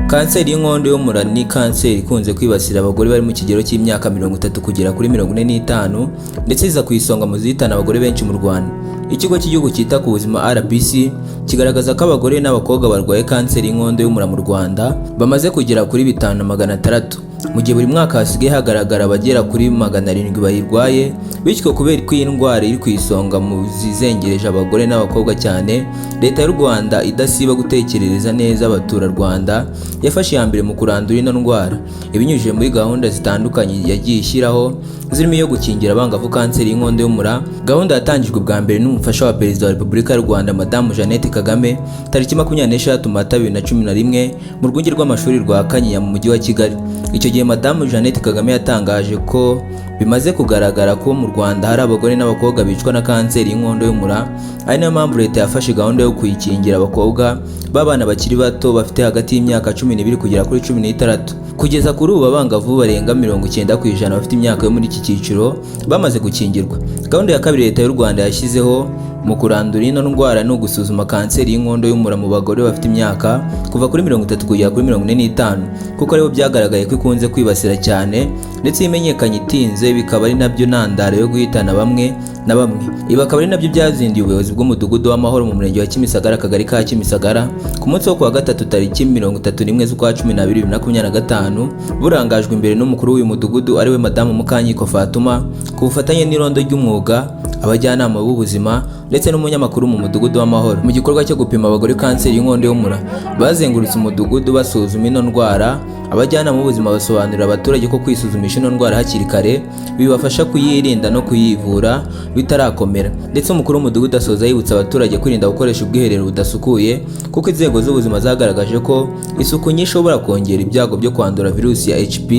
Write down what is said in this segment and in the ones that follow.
Kanseri y'inkondo y'umura ni kanseri ikunze kwibasira abagore bari mu kigero cy'imyaka 30 kugera kuri 45 ndetse iza ku isonga mu zihitana abagore benshi mu Rwanda. Ikigo cy'igihugu cyita ku buzima RBC kigaragaza ko abagore n'abakobwa barwaye kanseri y'inkondo y'umura mu Rwanda bamaze kugera kuri 5,600 mu gihe buri mwaka hasigaye hagaragara abagera kuri 700 bayirwaye, bityo kubera ko iyi ndwara iri ku isonga mu zizengereje abagore n'abakobwa cyane, leta y'u Rwanda idasiba gutekerereza neza abaturarwanda yafashe iya mbere mu kurandura ino ndwara ibinyujije muri gahunda zitandukanye yagiye ishyiraho zirimo iyo gukingira abangavu kanseri y'inkondo y'umura. Gahunda yatangijwe bwa mbere n'umufasha wa Perezida wa Repubulika y'u Rwanda Madamu Jeannette Kagame tariki 26 Mata 2011 mu rwunge rw'amashuri rwa Kanyinya mu mujyi wa Kigali. Icyo gihe Madamu Jeannette Kagame yatangaje ko bimaze kugaragara ko mu Rwanda hari abagore n'abakobwa bicwa na kanseri y'inkondo y'umura, ari nayo mpamvu leta yafashe gahunda yo kuyikingira abakobwa b'abana bakiri bato bafite hagati y'imyaka 12 kugera kuri 16. Kugeza kuri ubu abangavu barenga 90% bafite imyaka yo muri iki cyiciro bamaze gukingirwa. Gahunda ya kabiri leta y'u Rwanda yashyizeho mu kurandura ino ndwara no gusuzuma kanseri y'inkondo y'umura mu bagore bafite imyaka kuva kuri 30 kugera kuri 45, kuko aribo byagaragaye ko ikunze kwibasira cyane ndetse imenyekanye itinze, bikaba ari nabyo ntandaro yo guhitana bamwe na bamwe. Ibi akaba ari nabyo byazindiye ubuyobozi bw'umudugudu w'amahoro mu murenge wa Kimisagara akagari ka Kimisagara ku munsi wo kuwa gatatu tariki 31 z'ukwa 12 2025, burangajwe imbere n'umukuru w'uyu mudugudu ariwe Madamu Mukanyiko Fatuma ku bufatanye n'irondo ry'umwuga, abajyanama b'ubuzima ndetse n'umunyamakuru mu mudugudu w'amahoro. Mu gikorwa cyo gupima abagore kanseri y'inkondo y'umura bazengurutse umudugudu basuzuma ino ndwara. Abajyanama b'ubuzima basobanurira abaturage ko kwisuzumisha ino ndwara hakiri kare bibafasha kuyirinda no kuyivura bitarakomera, ndetse umukuru w'umudugudu asoza yibutsa abaturage kwirinda gukoresha ubwiherero budasukuye kuko inzego z'ubuzima zagaragaje ko isuku nyinshi ishobora kongera ibyago byo kwandura virusi ya HP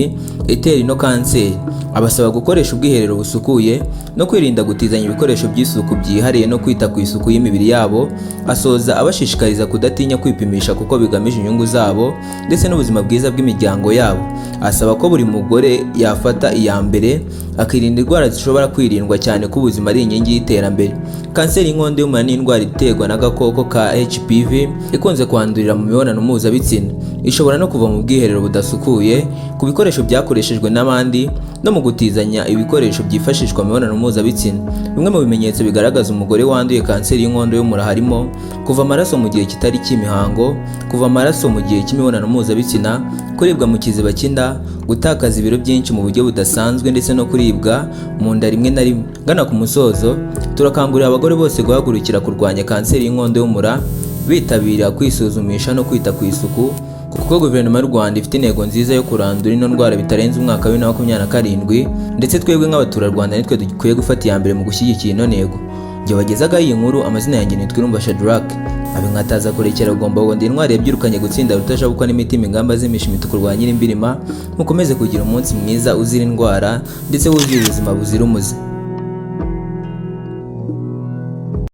itera ino kanseri. Abasaba gukoresha ubwiherero busukuye no kwirinda gutizanya ibikoresho by'isuku byihariye no kwita ku isuku y'imibiri yabo. Asoza abashishikariza kudatinya kwipimisha kuko bigamije inyungu zabo ndetse n'ubuzima bwiza bw'imiryango yabo. Asaba ko buri mugore yafata iya mbere akirinda indwara zishobora kwirindwa cyane ko ubuzima ari inkingi y'iterambere. Kanseri y'inkondo y'umura ni indwara iterwa n'agakoko ka HPV ikunze kwandurira mu mibonano mpuzabitsina. Ishobora no kuva mu bwiherero budasukuye, ku bikoresho byakoreshejwe n'abandi no mu gutizanya ibikoresho byifashishwa mu mibonano mpuzabitsina. Bimwe mu bimenyetso bigaragaza umugore wanduye kanseri y'inkondo y'umura harimo kuva amaraso mu gihe kitari cy'imihango, kuva amaraso mu gihe cy'imibonano mpuzabitsina, kuribwa mu kiziba cy'inda, gutakaza ibiro byinshi mu buryo budasanzwe ndetse no kuribwa mu nda rimwe na rimwe. Gana ku musozo, turakangurira abagore bose guhagurukira kurwanya kanseri y'inkondo y'umura, bitabira kwisuzumisha no kwita ku isuku kuko guverinoma y'u Rwanda ifite intego nziza yo kurandura ino ndwara bitarenze umwaka wa 2027, ndetse twebwe nk'abaturarwanda nitwe dukwiye gufata iya mbere mu gushyigikira ino ntego. Njye wagezaga iyi nkuru, amazina yanjye nitwa Irumba Shadrack. Abinkataza kurekera ugomba wundi intwari yabyirukanye gutsinda rutajabukwa n'imitima ingamba z'imishimito kurwanya imbirima. Mukomeze kugira umunsi mwiza uzira indwara ndetse wuzuye ubuzima buzira umuze.